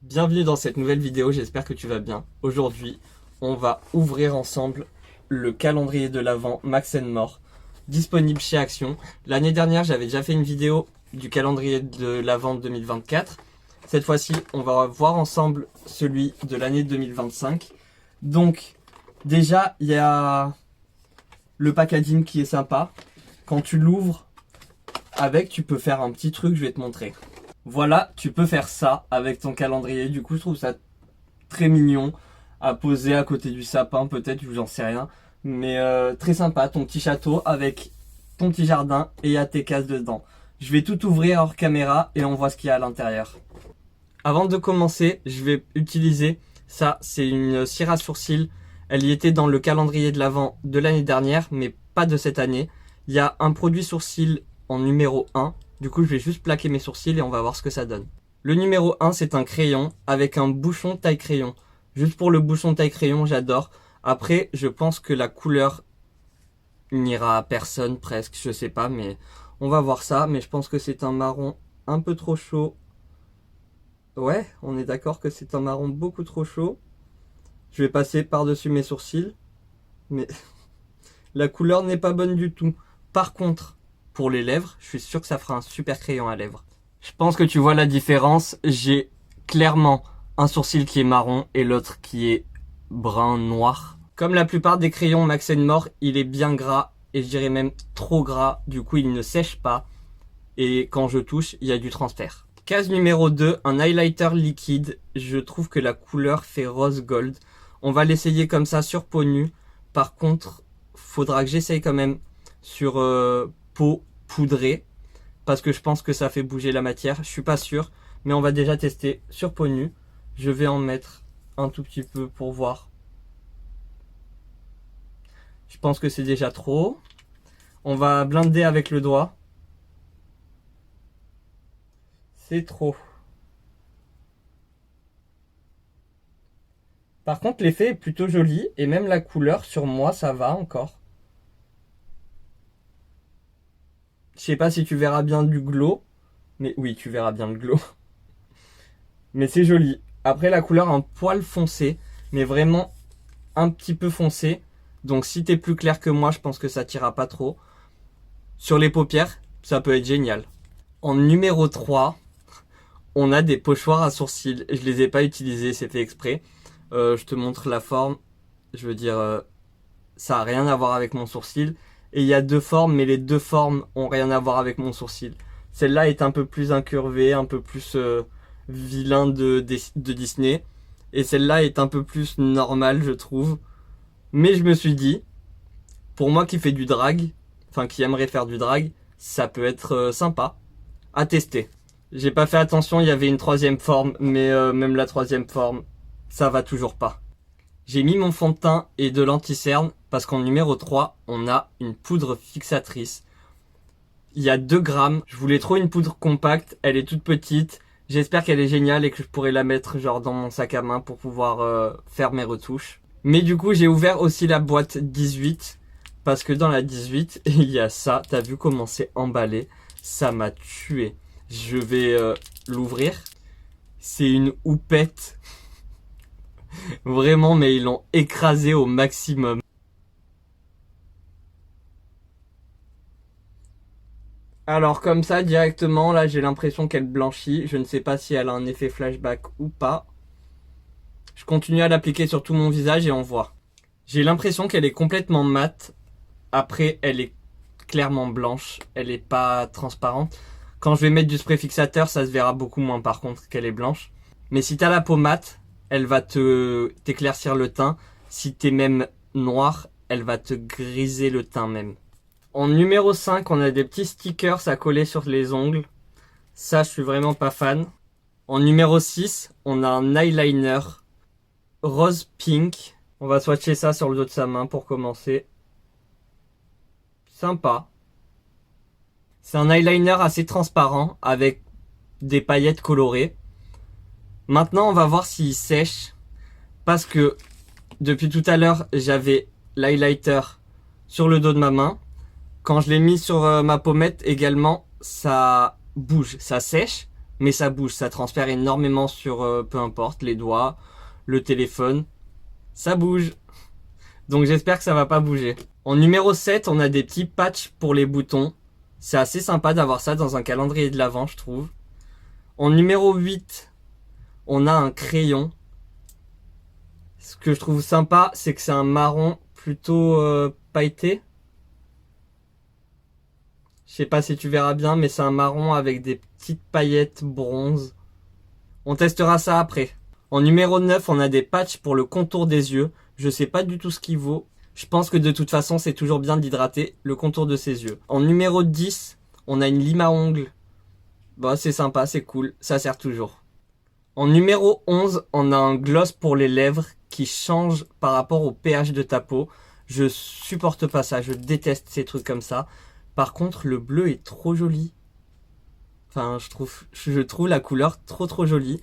Bienvenue dans cette nouvelle vidéo, j'espère que tu vas bien. Aujourd'hui, on va ouvrir ensemble le calendrier de l'Avent Max & More, disponible chez Action. L'année dernière, j'avais déjà fait une vidéo du calendrier de l'Avent 2024. Cette fois-ci, on va voir ensemble celui de l'année 2025. Donc, déjà, il y a le packaging qui est sympa. Quand tu l'ouvres avec, tu peux faire un petit truc, je vais te montrer. Voilà, tu peux faire ça avec ton calendrier. Du coup, je trouve ça très mignon à poser à côté du sapin, peut-être, j'en sais rien. Mais très sympa, ton petit château avec ton petit jardin et il y a tes cases dedans. Je vais tout ouvrir hors caméra et on voit ce qu'il y a à l'intérieur. Avant de commencer, je vais utiliser ça. C'est une cire à sourcils. Elle y était dans le calendrier de l'Avent de l'année dernière, mais pas de cette année. Il y a un produit sourcil en numéro 1. Du coup, je vais juste plaquer mes sourcils et on va voir ce que ça donne. Le numéro 1, c'est un crayon avec un bouchon taille crayon. Juste pour le bouchon taille crayon, j'adore. Après, je pense que la couleur n'ira à personne presque, je sais pas, mais on va voir ça. Mais je pense que c'est un marron un peu trop chaud. Ouais, on est d'accord que c'est un marron beaucoup trop chaud. Je vais passer par-dessus mes sourcils. Mais la couleur n'est pas bonne du tout. Par contre, pour les lèvres, je suis sûr que ça fera un super crayon à lèvres. Je pense que tu vois la différence. J'ai clairement un sourcil qui est marron et l'autre qui est brun noir. Comme la plupart des crayons Max & More, il est bien gras et je dirais même trop gras. Du coup, il ne sèche pas et quand je touche, il y a du transfert. Case numéro 2, un highlighter liquide. Je trouve que la couleur fait rose gold. On va l'essayer comme ça sur peau nue. Par contre, faudra que j'essaye quand même sur peau poudrée parce que je pense que ça fait bouger la matière. Je suis pas sûr, mais on va déjà tester sur peau nue. Je vais en mettre un tout petit peu pour voir. Je pense que c'est déjà trop. On va blinder avec le doigt. C'est trop. Par contre, l'effet est plutôt joli et même la couleur sur moi, ça va encore. Je sais pas si tu verras bien du glow, mais oui, tu verras bien le glow. Mais c'est joli. Après, la couleur un poil foncé, mais vraiment un petit peu foncé. Donc si t'es plus clair que moi, je pense que ça t'ira pas trop. Sur les paupières, ça peut être génial. En numéro 3, on a des pochoirs à sourcils. Je les ai pas utilisés, c'est fait exprès. Je te montre la forme. Je veux dire, ça a rien à voir avec mon sourcil. Et il y a deux formes, mais les deux formes ont rien à voir avec mon sourcil. Celle-là est un peu plus incurvée, un peu plus vilain de Disney. Et celle-là est un peu plus normale, je trouve. Mais je me suis dit, pour moi qui fais du drag, enfin qui aimerait faire du drag, ça peut être sympa à tester. J'ai pas fait attention, il y avait une troisième forme, mais même la troisième forme, ça va toujours pas. J'ai mis mon fond de teint et de l'anti-cerne parce qu'en numéro 3, on a une poudre fixatrice. Il y a 2 grammes. Je voulais trop une poudre compacte. Elle est toute petite. J'espère qu'elle est géniale et que je pourrai la mettre genre dans mon sac à main pour pouvoir faire mes retouches. Mais du coup, j'ai ouvert aussi la boîte 18 parce que dans la 18, il y a ça. T'as vu comment c'est emballé? Ça m'a tué. Je vais l'ouvrir. C'est une houppette. Vraiment, mais ils l'ont écrasé au maximum. Alors comme ça, directement, là j'ai l'impression qu'elle blanchit. Je ne sais pas si elle a un effet flashback ou pas. Je continue à l'appliquer sur tout mon visage et on voit. J'ai l'impression qu'elle est complètement mate. Après, elle est clairement blanche. Elle n'est pas transparente. Quand je vais mettre du spray fixateur, ça se verra beaucoup moins par contre qu'elle est blanche. Mais si t'as la peau mate, elle va t'éclaircir le teint. Si t'es même noir, elle va te griser le teint même. En numéro 5, on a des petits stickers à coller sur les ongles. Ça, je suis vraiment pas fan. En numéro 6, on a un eyeliner rose pink. On va swatcher ça sur le dos de sa main pour commencer. Sympa. C'est un eyeliner assez transparent avec des paillettes colorées. Maintenant, on va voir s'il sèche. Parce que depuis tout à l'heure, j'avais l'highlighter sur le dos de ma main. Quand je l'ai mis sur ma pommette également, ça bouge, ça sèche. mais ça bouge, ça transfère énormément sur peu importe, les doigts, le téléphone, ça bouge. Donc j'espère que ça va pas bouger. En numéro 7, on a des petits patchs pour les boutons. C'est assez sympa d'avoir ça dans un calendrier de l'Avent, je trouve. En numéro 8, on a un crayon. Ce que je trouve sympa, c'est que c'est un marron plutôt pailleté. Je sais pas si tu verras bien, mais c'est un marron avec des petites paillettes bronze. On testera ça après. En numéro 9, on a des patchs pour le contour des yeux. Je sais pas du tout ce qu'il vaut. Je pense que de toute façon, c'est toujours bien d'hydrater le contour de ses yeux. En numéro 10, on a une lime à ongles. Bah, c'est sympa, c'est cool. Ça sert toujours. En numéro 11, on a un gloss pour les lèvres qui change par rapport au pH de ta peau. Je supporte pas ça. Je déteste ces trucs comme ça. Par contre, le bleu est trop joli. Enfin, je trouve la couleur trop jolie.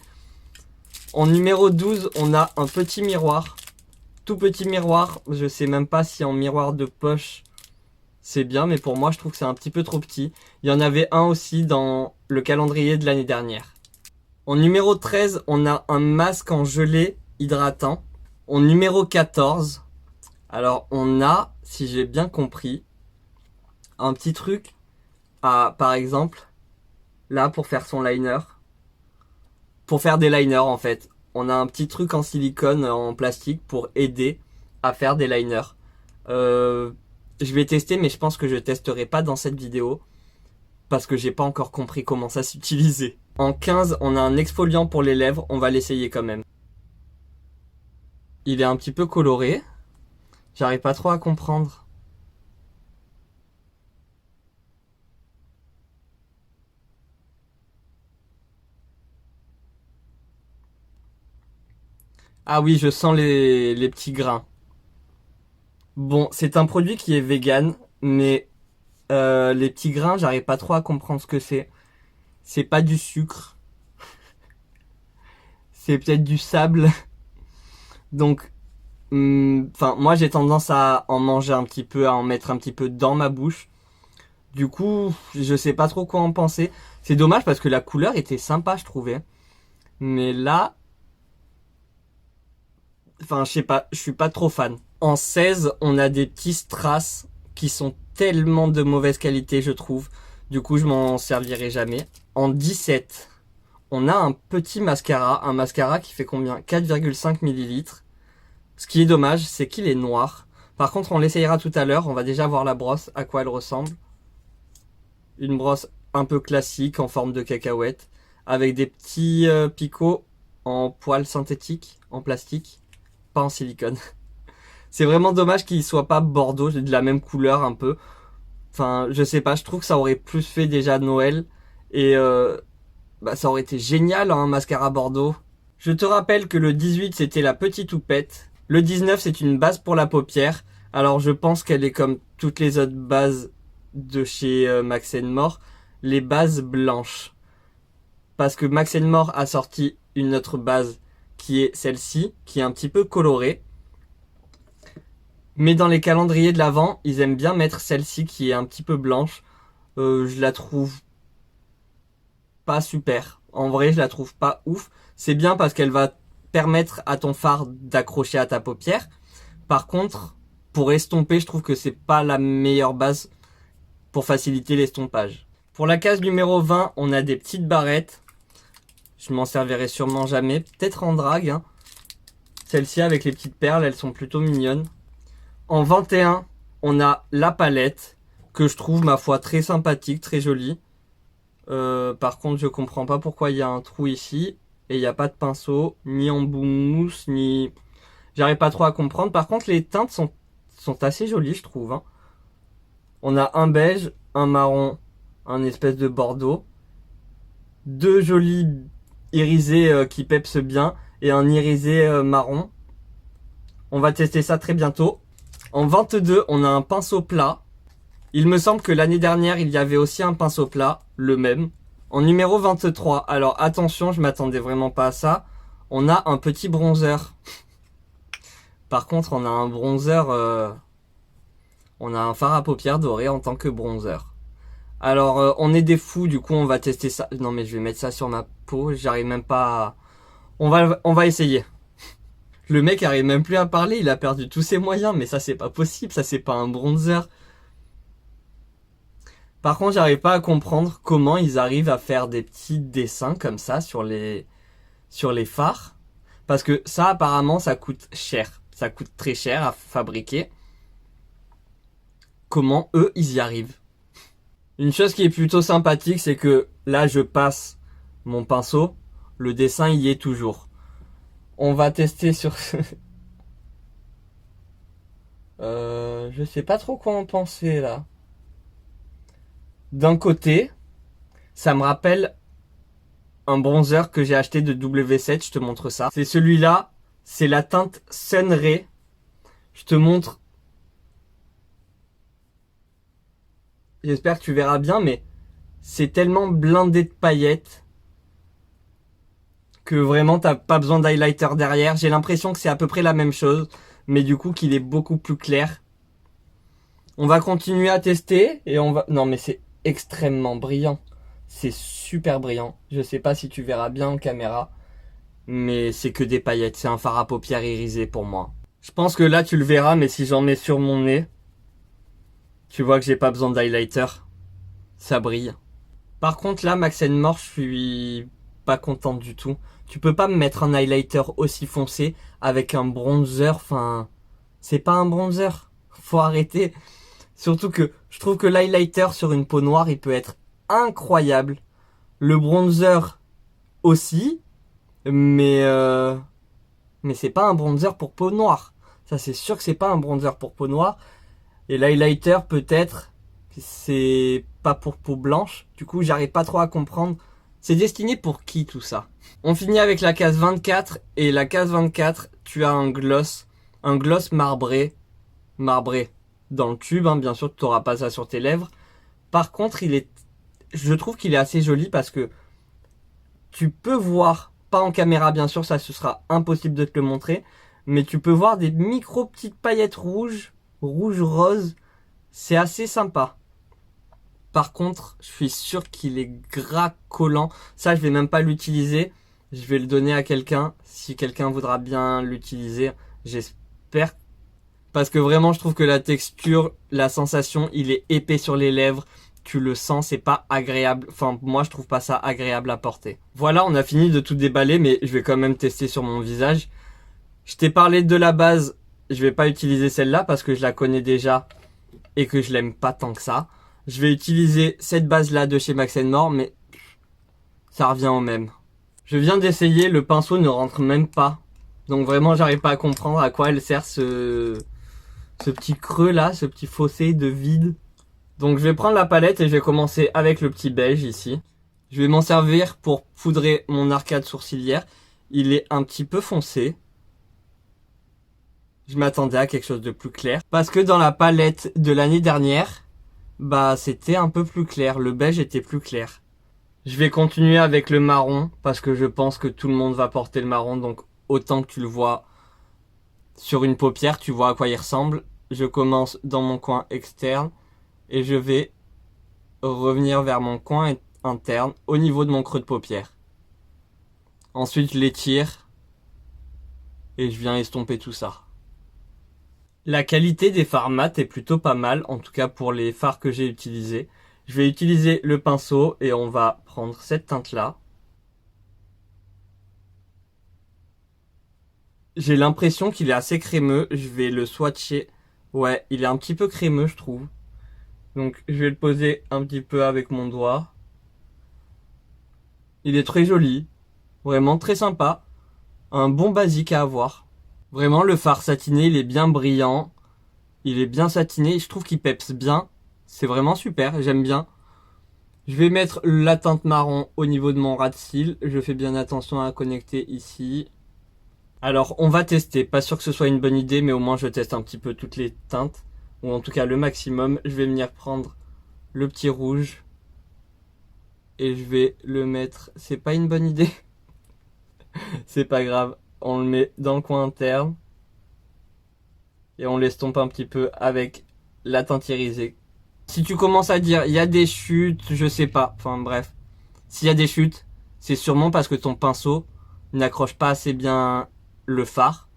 En numéro 12, on a un petit miroir. Tout petit miroir. Je sais même pas si en miroir de poche, c'est bien. Mais pour moi, je trouve que c'est un petit peu trop petit. Il y en avait un aussi dans le calendrier de l'année dernière. En numéro 13, on a un masque en gelée hydratant. En numéro 14, alors on a, si j'ai bien compris, un petit truc à, par exemple, là pour faire son liner. Pour faire des liners en fait. On a un petit truc en silicone, en plastique pour aider à faire des liners. Je vais tester mais je pense que je testerai pas dans cette vidéo. Parce que j'ai pas encore compris comment ça s'utilisait. En 15, on a un exfoliant pour les lèvres. On va l'essayer quand même. Il est un petit peu coloré. J'arrive pas trop à comprendre. Ah oui, je sens les petits grains. Bon, c'est un produit qui est vegan, mais les petits grains, j'arrive pas trop à comprendre ce que c'est. C'est pas du sucre. C'est peut-être du sable. Donc, enfin, moi j'ai tendance à en manger un petit peu, à en mettre un petit peu dans ma bouche. Du coup, je sais pas trop quoi en penser. C'est dommage parce que la couleur était sympa, je trouvais. Mais là, enfin, je sais pas, je suis pas trop fan. En 16, on a des petits strass qui sont tellement de mauvaise qualité, je trouve. Du coup, je m'en servirai jamais. En 17, on a un petit mascara. Un mascara qui fait combien? 4,5 millilitres. Ce qui est dommage, c'est qu'il est noir. Par contre, on l'essayera tout à l'heure. On va déjà voir la brosse, à quoi elle ressemble. Une brosse un peu classique, en forme de cacahuète. Avec des petits picots en poils synthétiques, en plastique. Pas en silicone. C'est vraiment dommage qu'il soit pas bordeaux, de la même couleur un peu. Enfin, je sais pas, je trouve que ça aurait plus fait déjà Noël. Et bah, ça aurait été génial, hein, un mascara bordeaux. Je te rappelle que le 18, c'était la petite houppette. Le 19, c'est une base pour la paupière. Alors, je pense qu'elle est comme toutes les autres bases de chez Max More, les bases blanches. Parce que Max More a sorti une autre base qui est celle-ci, qui est un petit peu colorée. Mais dans les calendriers de l'Avent, ils aiment bien mettre celle-ci qui est un petit peu blanche. Je la trouve pas super. En vrai, je la trouve pas ouf. C'est bien parce qu'elle va permettre à ton fard d'accrocher à ta paupière. Par contre, pour estomper, je trouve que c'est pas la meilleure base pour faciliter l'estompage. Pour la case numéro 20, on a des petites barrettes. Je m'en servirai sûrement jamais. Peut-être en drague, hein. Celles-ci avec les petites perles, elles sont plutôt mignonnes. En 21, on a la palette, que je trouve, ma foi, très sympathique, très jolie. Par contre, je comprends pas pourquoi il y a un trou ici. Et il n'y a pas de pinceau, ni en mousse, ni... J'arrive pas trop à comprendre. Par contre, les teintes sont assez jolies, je trouve, hein. On a un beige, un marron, un espèce de bordeaux. Deux jolis irisés qui pepsent bien. Et un irisé marron. On va tester ça très bientôt. En 22, on a un pinceau plat. Il me semble que l'année dernière, il y avait aussi un pinceau plat, le même. En numéro 23, alors attention, je m'attendais vraiment pas à ça. On a un petit bronzer. Par contre, on a un bronzer... on a un fard à paupières doré en tant que bronzer. Alors, on est des fous, du coup, on va tester ça. Non, mais je vais mettre ça sur ma peau. J'arrive même pas à... On va essayer. Le mec arrive même plus à parler. Il a perdu tous ses moyens. Mais ça, c'est pas possible. Ça, c'est pas un bronzer. Par contre, j'arrive pas à comprendre comment ils arrivent à faire des petits dessins comme ça sur les phares. Parce que ça, apparemment, ça coûte cher. Ça coûte très cher à fabriquer. Comment eux, ils y arrivent? Une chose qui est plutôt sympathique, c'est que là, je passe mon pinceau. Le dessin y est toujours. On va tester sur... je sais pas trop quoi en penser là. D'un côté, ça me rappelle un bronzer que j'ai acheté de W7, je te montre ça. C'est celui-là, c'est la teinte Sunray. Je te montre. J'espère que tu verras bien, mais c'est tellement blindé de paillettes que vraiment t'as pas besoin d'highlighter derrière. J'ai l'impression que c'est à peu près la même chose, mais du coup qu'il est beaucoup plus clair. On va continuer à tester et on va... Non mais c'est extrêmement brillant. C'est super brillant. Je sais pas si tu verras bien en caméra, mais c'est que des paillettes. C'est un fard à paupières irisé pour moi. Je pense que là tu le verras, mais si j'en mets sur mon nez, tu vois que j'ai pas besoin d'highlighter. Ça brille. Par contre là, Max More, je suis pas contente du tout. Tu peux pas me mettre un highlighter aussi foncé avec un bronzer. Enfin, c'est pas un bronzer. Faut arrêter. Surtout que je trouve que l'highlighter sur une peau noire, il peut être incroyable. Le bronzer aussi, mais c'est pas un bronzer pour peau noire. Ça, c'est sûr que c'est pas un bronzer pour peau noire. Et l'highlighter, peut-être, c'est pas pour peau blanche. Du coup, j'arrive pas trop à comprendre. C'est destiné pour qui tout ça? On finit avec la case 24. Et la case 24, tu as un gloss marbré. Marbré dans le tube, hein, bien sûr, tu n'auras pas ça sur tes lèvres. Par contre, je trouve qu'il est assez joli parce que tu peux voir, pas en caméra bien sûr, ça ce sera impossible de te le montrer, mais tu peux voir des micro petites paillettes rouges, rouge-rose, c'est assez sympa. Par contre, je suis sûr qu'il est gras collant. Ça, je vais même pas l'utiliser. Je vais le donner à quelqu'un. Si quelqu'un voudra bien l'utiliser, j'espère. Parce que vraiment, je trouve que la texture, la sensation, il est épais sur les lèvres. Tu le sens, c'est pas agréable. Enfin, moi, je trouve pas ça agréable à porter. Voilà, on a fini de tout déballer, mais je vais quand même tester sur mon visage. Je t'ai parlé de la base. Je vais pas utiliser celle-là parce que je la connais déjà et que je l'aime pas tant que ça. Je vais utiliser cette base-là de chez Max More, mais ça revient au même. Je viens d'essayer, le pinceau ne rentre même pas. Donc vraiment, j'arrive pas à comprendre à quoi elle sert ce petit creux là, ce petit fossé de vide. Donc je vais prendre la palette et je vais commencer avec le petit beige ici. Je vais m'en servir pour poudrer mon arcade sourcilière. Il est un petit peu foncé. Je m'attendais à quelque chose de plus clair. Parce que dans la palette de l'année dernière, bah c'était un peu plus clair. Le beige était plus clair. Je vais continuer avec le marron parce que je pense que tout le monde va porter le marron. Donc autant que tu le vois sur une paupière, tu vois à quoi il ressemble. Je commence dans mon coin externe et je vais revenir vers mon coin interne au niveau de mon creux de paupière. Ensuite, je l'étire et je viens estomper tout ça. La qualité des fards mat est plutôt pas mal, en tout cas pour les fards que j'ai utilisés. Je vais utiliser le pinceau et on va prendre cette teinte-là. J'ai l'impression qu'il est assez crémeux, je vais le swatcher. Ouais, il est un petit peu crémeux, je trouve. Donc je vais le poser un petit peu avec mon doigt. Il est très joli, vraiment très sympa. Un bon basique à avoir. Vraiment le fard satiné, il est bien brillant. Il est bien satiné, je trouve qu'il peps bien. C'est vraiment super, j'aime bien. Je vais mettre la teinte marron au niveau de mon ras de cils. Je fais bien attention à connecter ici. Alors on va tester, pas sûr que ce soit une bonne idée, mais au moins je teste un petit peu toutes les teintes. Ou en tout cas le maximum. Je vais venir prendre le petit rouge. Et je vais le mettre... C'est pas une bonne idée. C'est pas grave. On le met dans le coin interne. Et on l'estompe un petit peu avec la teinte irisée. Si tu commences à dire il y a des chutes, je sais pas, enfin bref. S'il y a des chutes, c'est sûrement parce que ton pinceau n'accroche pas assez bien le fard.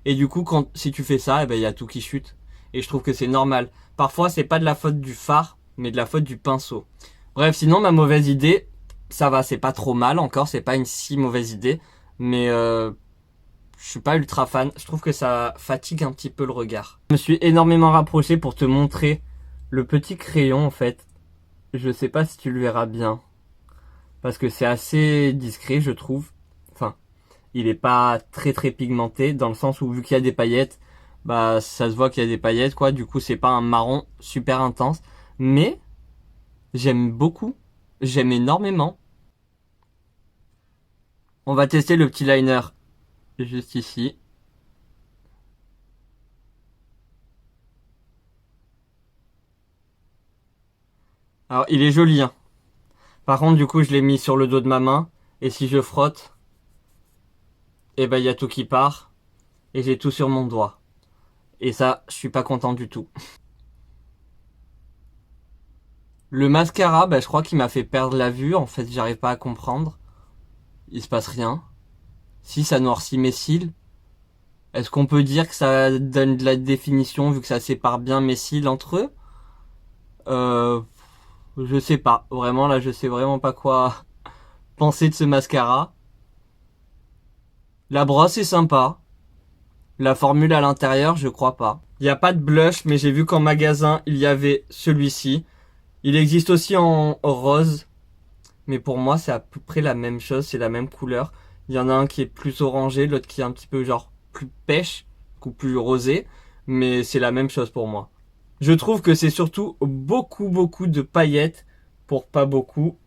Et du coup, si tu fais ça, eh ben, il y a tout qui chute. Et je trouve que c'est normal. Parfois, c'est pas de la faute du fard, mais de la faute du pinceau. Bref, sinon, ma mauvaise idée, ça va, c'est pas trop mal encore, c'est pas une si mauvaise idée. Mais je suis pas ultra fan. Je trouve que ça fatigue un petit peu le regard. Je me suis énormément rapproché pour te montrer le petit crayon, en fait. Je sais pas si tu le verras bien. Parce que c'est assez discret, je trouve. Enfin, il est pas très très pigmenté, dans le sens où vu qu'il y a des paillettes, bah ça se voit qu'il y a des paillettes, quoi. Du coup, c'est pas un marron super intense. Mais, j'aime beaucoup. J'aime énormément. On va tester le petit liner juste ici. Alors, il est joli, hein. Par contre, du coup, je l'ai mis sur le dos de ma main. Et si je frotte, et ben, il y a tout qui part. Et j'ai tout sur mon doigt. Et ça, je suis pas content du tout. Le mascara, bah, je crois qu'il m'a fait perdre la vue. En fait, j'arrive pas à comprendre. Il se passe rien. Si, ça noircit mes cils. Est-ce qu'on peut dire que ça donne de la définition vu que ça sépare bien mes cils entre eux? Je sais pas. Vraiment, là, je sais vraiment pas quoi penser de ce mascara. La brosse est sympa. La formule à l'intérieur, je crois pas. Il n'y a pas de blush, mais j'ai vu qu'en magasin, il y avait celui-ci. Il existe aussi en rose. Mais pour moi, c'est à peu près la même chose, c'est la même couleur. Il y en a un qui est plus orangé, l'autre qui est un petit peu genre plus pêche, ou plus rosé. Mais c'est la même chose pour moi. Je trouve que c'est surtout beaucoup de paillettes pour pas beaucoup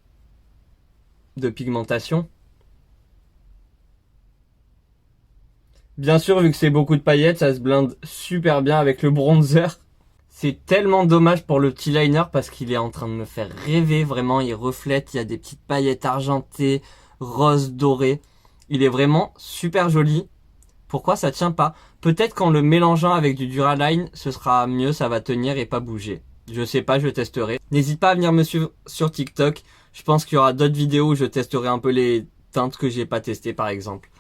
de pigmentation. Bien sûr, vu que c'est beaucoup de paillettes, ça se blinde super bien avec le bronzer. C'est tellement dommage pour le petit liner parce qu'il est en train de me faire rêver. Vraiment, il reflète, il y a des petites paillettes argentées, roses, dorées. Il est vraiment super joli. Pourquoi ça tient pas? Peut-être qu'en le mélangeant avec du Duraline, ce sera mieux, ça va tenir et pas bouger. Je sais pas, je testerai. N'hésite pas à venir me suivre sur TikTok. Je pense qu'il y aura d'autres vidéos où je testerai un peu les teintes que j'ai pas testées par exemple.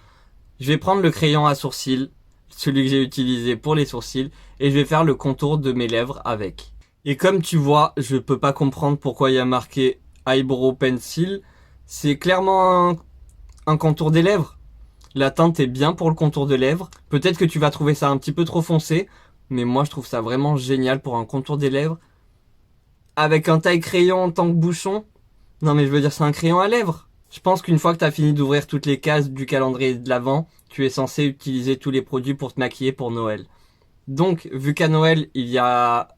Je vais prendre le crayon à sourcils, celui que j'ai utilisé pour les sourcils, et je vais faire le contour de mes lèvres avec. Et comme tu vois, je peux pas comprendre pourquoi il y a marqué Eyebrow Pencil. C'est clairement un contour des lèvres. La teinte est bien pour le contour de lèvres. Peut-être que tu vas trouver ça un petit peu trop foncé, mais moi je trouve ça vraiment génial pour un contour des lèvres. Avec un taille crayon en tant que bouchon. Non mais je veux dire, c'est un crayon à lèvres. Je pense qu'une fois que tu as fini d'ouvrir toutes les cases du calendrier de l'Avent, tu es censé utiliser tous les produits pour te maquiller pour Noël. Donc, vu qu'à Noël, il y a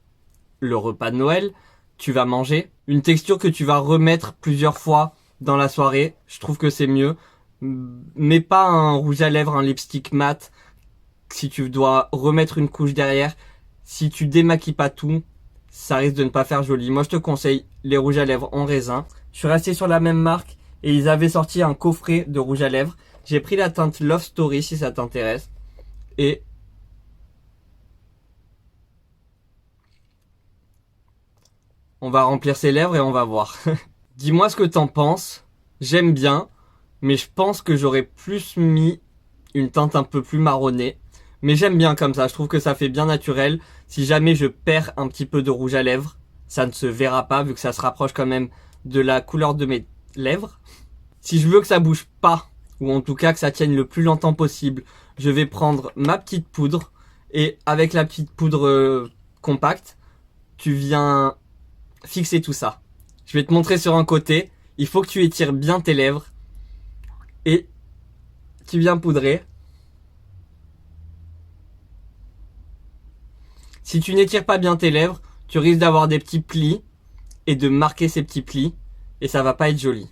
le repas de Noël, tu vas manger une texture que tu vas remettre plusieurs fois dans la soirée. Je trouve que c'est mieux. Mais pas un rouge à lèvres, un lipstick mat. Si tu dois remettre une couche derrière, si tu démaquilles pas tout, ça risque de ne pas faire joli. Moi, je te conseille les rouges à lèvres en raisin. Je suis resté sur la même marque. Et ils avaient sorti un coffret de rouge à lèvres. J'ai pris la teinte Love Story si ça t'intéresse. Et on va remplir ses lèvres et on va voir. Dis-moi ce que t'en penses. J'aime bien. Mais je pense que j'aurais plus mis une teinte un peu plus marronnée. Mais j'aime bien comme ça. Je trouve que ça fait bien naturel. Si jamais je perds un petit peu de rouge à lèvres, ça ne se verra pas vu que ça se rapproche quand même de la couleur de mes lèvres. Si je veux que ça bouge pas, ou en tout cas que ça tienne le plus longtemps possible, je vais prendre ma petite poudre et avec la petite poudre compacte, tu viens fixer tout ça. Je vais te montrer sur un côté, il faut que tu étires bien tes lèvres et tu viens poudrer. Si tu n'étires pas bien tes lèvres, tu risques d'avoir des petits plis et de marquer ces petits plis et ça va pas être joli.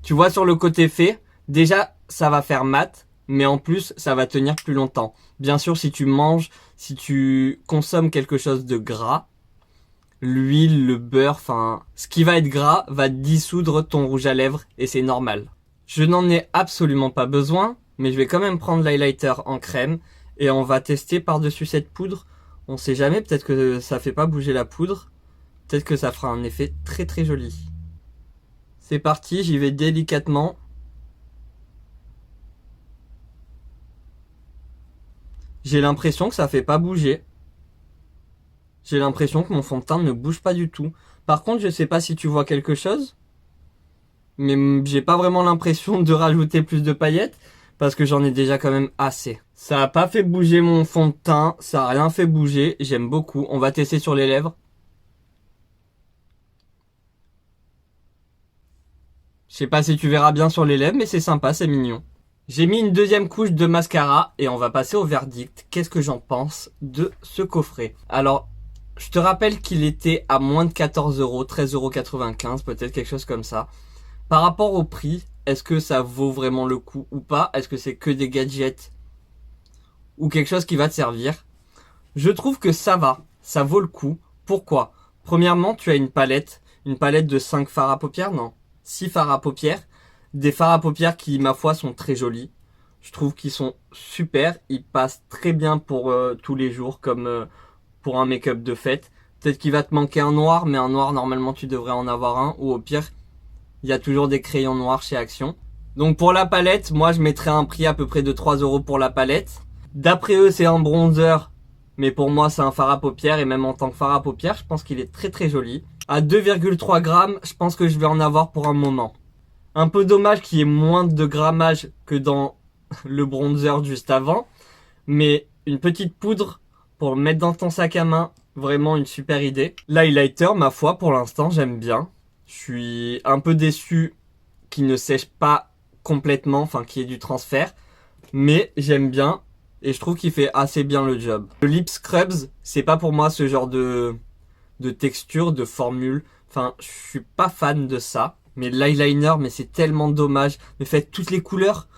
Tu vois sur le côté fait, déjà ça va faire mat, mais en plus ça va tenir plus longtemps. Bien sûr si tu manges, si tu consommes quelque chose de gras, l'huile, le beurre, enfin ce qui va être gras va dissoudre ton rouge à lèvres et c'est normal. Je n'en ai absolument pas besoin, mais je vais quand même prendre l'highlighter en crème et on va tester par-dessus cette poudre. On sait jamais, peut-être que ça fait pas bouger la poudre. Peut-être que ça fera un effet très très joli. C'est parti, j'y vais délicatement. J'ai l'impression que ça fait pas bouger. J'ai l'impression que mon fond de teint ne bouge pas du tout. Par contre, je sais pas si tu vois quelque chose. Mais j'ai pas vraiment l'impression de rajouter plus de paillettes. Parce que j'en ai déjà quand même assez. Ça a pas fait bouger mon fond de teint. Ça a rien fait bouger. J'aime beaucoup. On va tester sur les lèvres. Je sais pas si tu verras bien sur les lèvres, mais c'est sympa, c'est mignon. J'ai mis une deuxième couche de mascara et on va passer au verdict. Qu'est-ce que j'en pense de ce coffret? Alors, je te rappelle qu'il était à moins de 14 euros, 13,95 €, peut-être quelque chose comme ça. Par rapport au prix, est-ce que ça vaut vraiment le coup ou pas? Est-ce que c'est que des gadgets ou quelque chose qui va te servir? Je trouve que ça va, ça vaut le coup. Pourquoi? Premièrement, tu as une palette de 5 fards à paupières, non, 6 fards à paupières. Des fards à paupières qui, ma foi, sont très jolis. Je trouve qu'ils sont super. Ils passent très bien pour tous les jours, comme pour un make-up de fête. Peut-être qu'il va te manquer un noir, mais un noir, normalement, tu devrais en avoir un. Ou au pire, il y a toujours des crayons noirs chez Action. Donc pour la palette, moi, je mettrais un prix à peu près de 3 € pour la palette. D'après eux, c'est un bronzer. Mais pour moi, c'est un fard à paupières. Et même en tant que fard à paupières, je pense qu'il est très très joli. À 2,3 grammes, je pense que je vais en avoir pour un moment. Un peu dommage qu'il y ait moins de grammage que dans le bronzer juste avant. Mais une petite poudre pour mettre dans ton sac à main, vraiment une super idée. L'highlighter, ma foi, pour l'instant, j'aime bien. Je suis un peu déçu qu'il ne sèche pas complètement, enfin qu'il y ait du transfert. Mais j'aime bien et je trouve qu'il fait assez bien le job. Le Lip Scrubs, c'est pas pour moi ce genre de texture, de formule. Enfin, je suis pas fan de ça. Mais l'eyeliner, mais c'est tellement dommage. Mais faites toutes les couleurs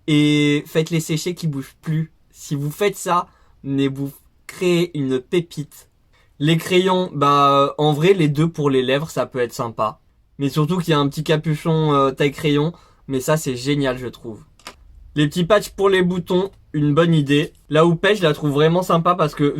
et faites-les sécher qui bougent plus. Si vous faites ça, mais vous créez une pépite. Les crayons, bah en vrai les deux pour les lèvres ça peut être sympa. Mais surtout qu'il y a un petit capuchon taille crayon. Mais ça c'est génial je trouve. Les petits patchs pour les boutons, une bonne idée. La houppette je la trouve vraiment sympa parce que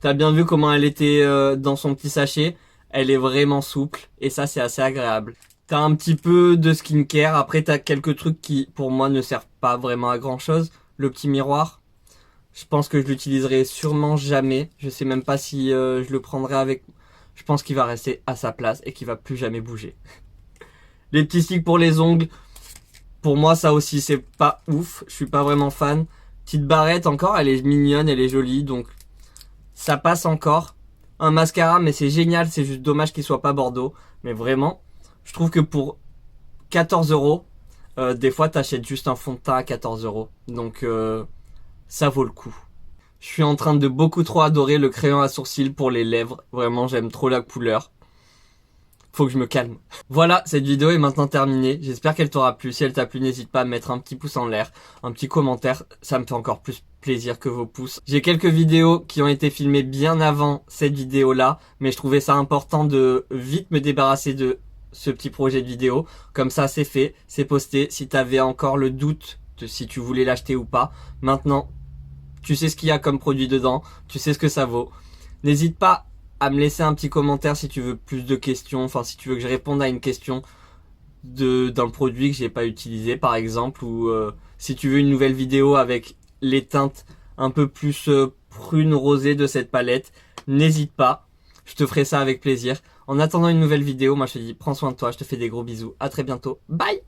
t'as bien vu comment elle était dans son petit sachet. Elle est vraiment souple et ça c'est assez agréable. T'as un petit peu de skincare. Après, t'as quelques trucs qui, pour moi, ne servent pas vraiment à grand chose. Le petit miroir. Je pense que je l'utiliserai sûrement jamais. Je sais même pas si je le prendrai avec. Je pense qu'il va rester à sa place et qu'il va plus jamais bouger. Les petits sticks pour les ongles. Pour moi, ça aussi, c'est pas ouf. Je suis pas vraiment fan. Petite barrette encore. Elle est mignonne, elle est jolie. Donc, ça passe encore. Un mascara, mais c'est génial. C'est juste dommage qu'il soit pas Bordeaux. Mais vraiment. Je trouve que pour 14 €, des fois t'achètes juste un fond de teint à 14 €. Donc ça vaut le coup. Je suis en train de beaucoup trop adorer le crayon à sourcils pour les lèvres. Vraiment j'aime trop la couleur. Faut que je me calme. Voilà, cette vidéo est maintenant terminée. J'espère qu'elle t'aura plu. Si elle t'a plu, n'hésite pas à mettre un petit pouce en l'air, un petit commentaire. Ça me fait encore plus plaisir que vos pouces. J'ai quelques vidéos qui ont été filmées bien avant cette vidéo-là, mais je trouvais ça important de vite me débarrasser de ce petit projet de vidéo. Comme ça, c'est fait, c'est posté. Si t'avais encore le doute de si tu voulais l'acheter ou pas, maintenant, tu sais ce qu'il y a comme produit dedans, tu sais ce que ça vaut. N'hésite pas à me laisser un petit commentaire si tu veux plus de questions, enfin si tu veux que je réponde à une question d'un produit que j'ai pas utilisé par exemple, ou si tu veux une nouvelle vidéo avec les teintes un peu plus prune rosée de cette palette, n'hésite pas, je te ferai ça avec plaisir. En attendant une nouvelle vidéo, moi je te dis prends soin de toi, je te fais des gros bisous, à très bientôt, bye.